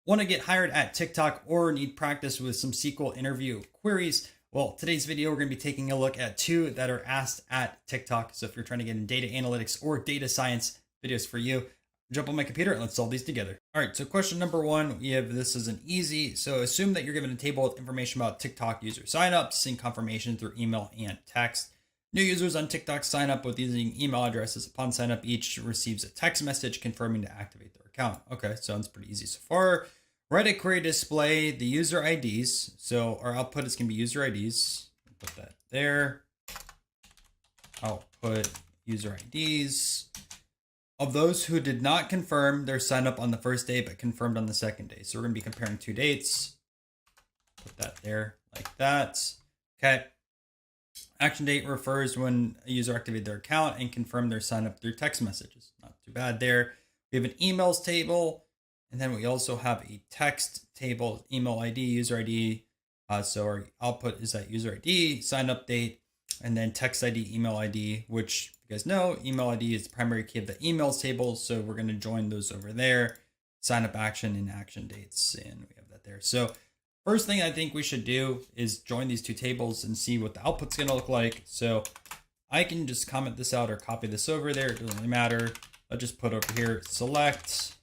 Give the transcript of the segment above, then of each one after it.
Want to get hired at TikTok or need practice with some SQL interview queries? Well, today's video, we're going to be taking a look at two that are asked at TikTok. So if you're trying to get in data analytics or data science videos for you, jump on my computer and let's solve these together. All right, so question number one, we have this is an easy. So assume that you're given a table with information about TikTok user signups and confirmation through email and text. New users on TikTok sign up with using email addresses. Upon sign up, each receives a text message confirming to activate their account. Okay, sounds pretty easy so far. Write a query display the user IDs. So our output is going to be user IDs. Put that there. Output user IDs of those who did not confirm their sign up on the first day but confirmed on the second day. So we're going to be comparing two dates. Put that there like that. Okay. Action date refers when a user activated their account and confirmed their sign up through text messages. Not too bad there. We have an emails table, and then we also have a text table, email ID, user ID. So our output is that user ID, sign up date, and then text ID, email ID, which you guys know, email ID is the primary key of the emails table. So we're going to join those over there, sign up action and action dates, and we have that there. So first thing I think we should do is join these two tables and see what the output's going to look like. So I can just comment this out or copy this over there. It doesn't really matter. I'll just put over here, select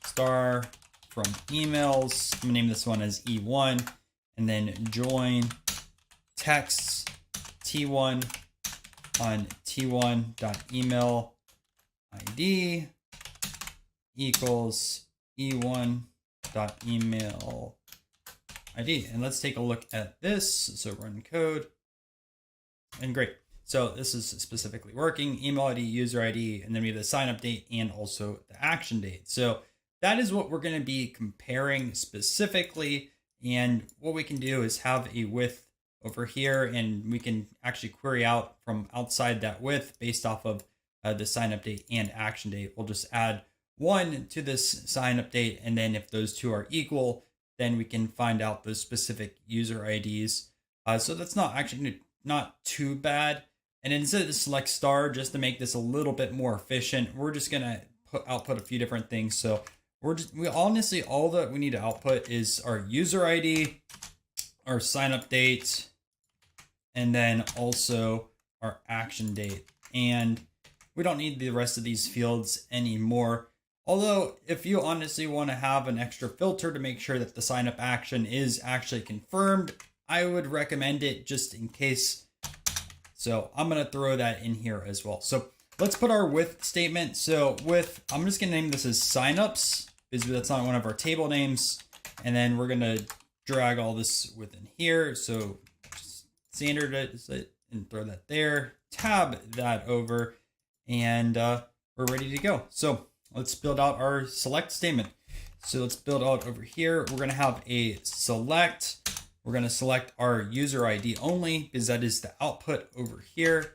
star from emails. I'm gonna name this one as E1 and then join texts T1 on T1.email ID equals E1.email ID. And let's take a look at this. So run code and great. So this is specifically working, email ID, user ID, and then we have the sign up date and also the action date. So that is what we're going to be comparing specifically. And what we can do is have a with over here, and we can actually query out from outside that with based off of the sign up date and action date. We'll just add one to this sign up date. And then if those two are equal, then we can find out those specific user IDs. So that's not too bad. And instead of select star, just to make this a little bit more efficient, we're just going to output a few different things. So we honestly, all that we need to output is our user ID, our sign up date, and then also our action date. And we don't need the rest of these fields anymore. Although if you honestly want to have an extra filter to make sure that the sign up action is actually confirmed, I would recommend it just in case. So I'm going to throw that in here as well. So let's put our with statement. So with, I'm just going to name this as signups because that's not one of our table names. And then we're going to drag all this within here. So just standardize it and throw that there, tab that over, and we're ready to go. So let's build out our select statement. So let's build out over here. We're going to have a select. We're going to select our user ID only because that is the output over here.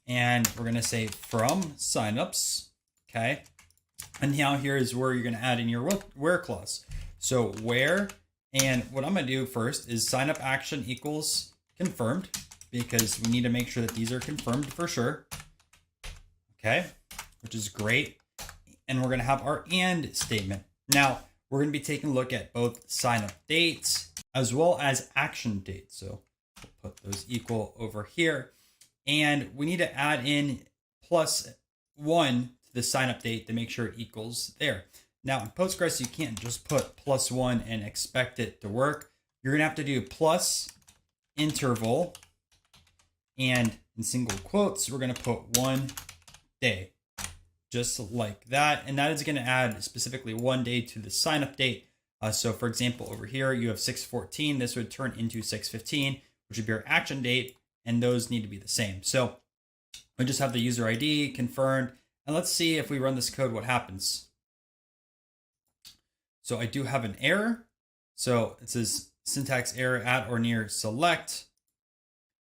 And we're going to say from signups. Okay. And now here is where you're going to add in your where clause. So where, and what I'm going to do first is sign up action equals confirmed because we need to make sure that these are confirmed for sure. Okay. Which is great. And we're going to have our and statement. Now we're going to be taking a look at both sign up dates as well as action date. So we'll put those equal over here. And we need to add in +1 to the sign up date to make sure it equals there. Now in Postgres, you can't just put +1 and expect it to work. You're going to have to do plus interval. And in single quotes, we're going to put 1 day. Just like that. And that is going to add specifically 1 day to the sign up date. So for example, over here, you have 6/14. This would turn into 6/15, which would be our action date. And those need to be the same. So we just have the user ID confirmed. And let's see if we run this code, what happens. So I do have an error. So it says syntax error at or near select.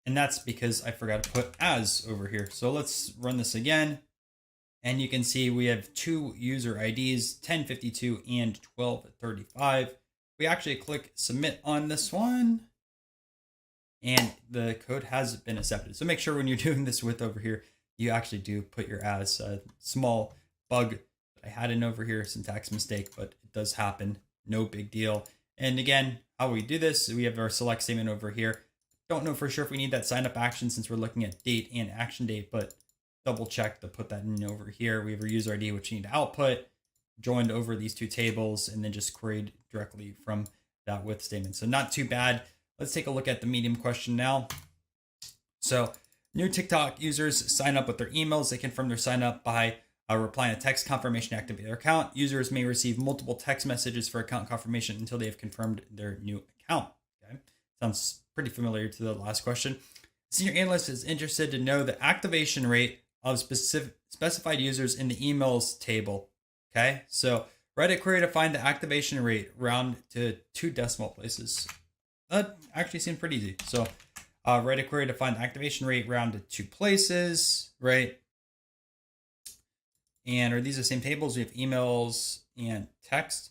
And that's because I forgot to put as over here. So let's run this again. And you can see we have two user IDs, 1052 and 1235. We actually click submit on this one and the code has been accepted. So make sure when you're doing this with over here, you actually do put your as. Small bug that I had in over here, syntax mistake, but It does happen. No big deal. And again, how we do this, we have our select statement over here. Don't know for sure if we need that sign up action since we're looking at date and action date, but double check to put that in over here. We have our user ID, which we need to output, joined over these two tables, and then just queried directly from that with statement. So not too bad. Let's take a look at the medium question now. So new TikTok users sign up with their emails. They confirm their sign up by replying a text confirmation to activate their account. Users may receive multiple text messages for account confirmation until they have confirmed their new account. Okay, sounds pretty familiar to the last question. Senior analyst is interested to know the activation rate of specified users in the emails table. Okay, so write a query to find the activation rate, round to 2 decimal places. That actually seemed pretty easy. So write a query to find the activation rate, round to 2 places, right? And are these the same tables? We have emails and text.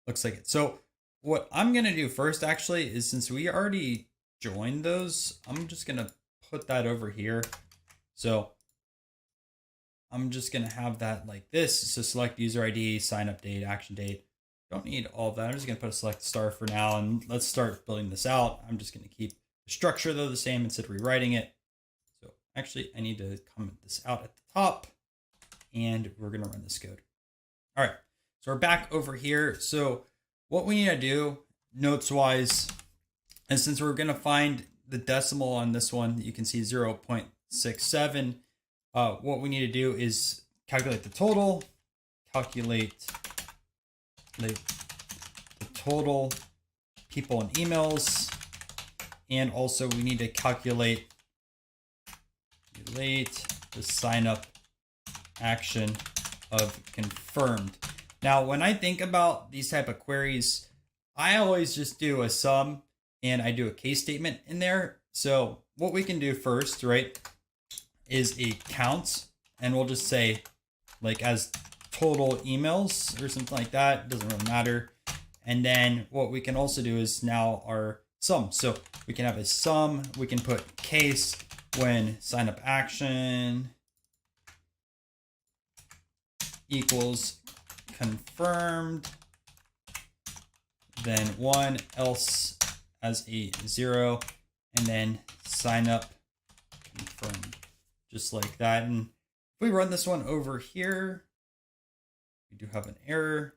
Looks like it. So what I'm going to do first actually is, since we already joined those, I'm just going to put that over here. So I'm just going to have that like this. So select user ID, sign up date, action date. Don't need all of that. I'm just going to put a select star for now, and let's start building this out. I'm just going to keep the structure though the same instead of rewriting it. So actually I need to comment this out at the top, and we're going to run this code. All right, so we're back over here. So what we need to do notes wise, and since we're going to find the decimal on this one, you can see 0.67. What we need to do is calculate the total, calculate the total people and emails, and also we need to calculate the sign up action of confirmed. Now, when I think about these type of queries, I always just do a sum and I do a case statement in there. So what we can do first, right, is a count, and we'll just say like as total emails or something like that. Doesn't really matter. And then what we can also do is now our sum. So we can have a sum. We can put case when sign up action equals confirmed, then 1 else as a 0, and then sign up confirmed, just like that. And if we run this one over here, we do have an error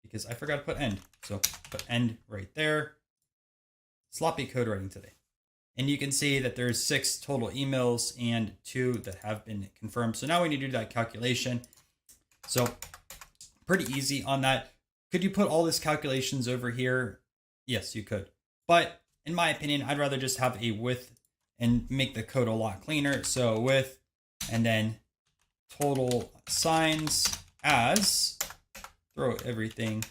because I forgot to put end. So put end right there. Sloppy code writing today. And you can see that there's 6 total emails and 2 that have been confirmed. So now we need to do that calculation. So pretty easy on that. Could you put all this calculations over here? Yes, you could. But in my opinion, I'd rather just have a with and make the code a lot cleaner. So with, and then total signs as, throw everything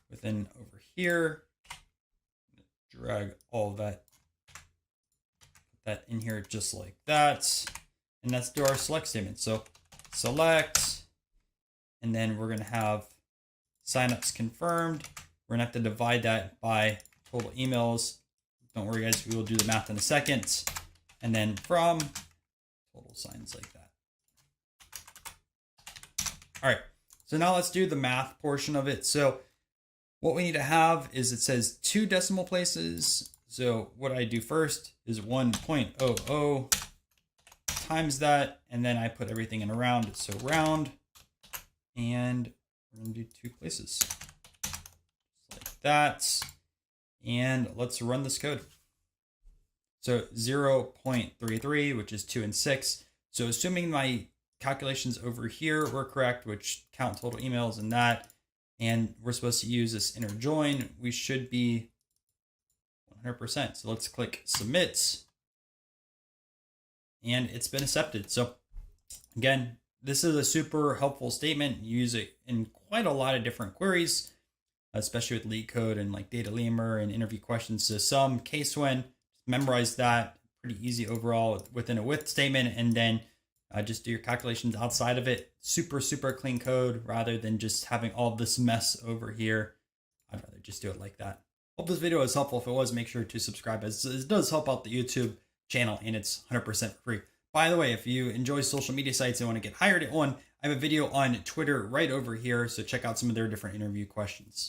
within over here, drag all of that, put that in here just like that. And let's do our select statement. So select, and then we're going to have signups confirmed. We're going to have to divide that by total emails. Don't worry, guys, we will do the math in a second. And then from total signs like that. All right, so now let's do the math portion of it. So what we need to have is, it says 2 decimal places. So what I do first is 1.00 times that, and then I put everything in a round. So round, and we're going to do 2 places like that. And let's run this code. So 0.33, which is 2 and 6. So assuming my calculations over here were correct, which count total emails and that, and we're supposed to use this inner join, we should be 100%. So let's click submit, and it's been accepted. So again, this is a super helpful statement. You use it in quite a lot of different queries, especially with lead code and like data lemur and interview questions. So sum, case when, memorize that. Pretty easy overall within a with statement, and then just do your calculations outside of it. Super, super clean code rather than just having all this mess over here. I'd rather just do it like that. Hope this video was helpful. If it was, make sure to subscribe, as it does help out the YouTube channel, and it's 100% free. By the way, if you enjoy social media sites and want to get hired at one, I have a video on Twitter right over here, so check out some of their different interview questions.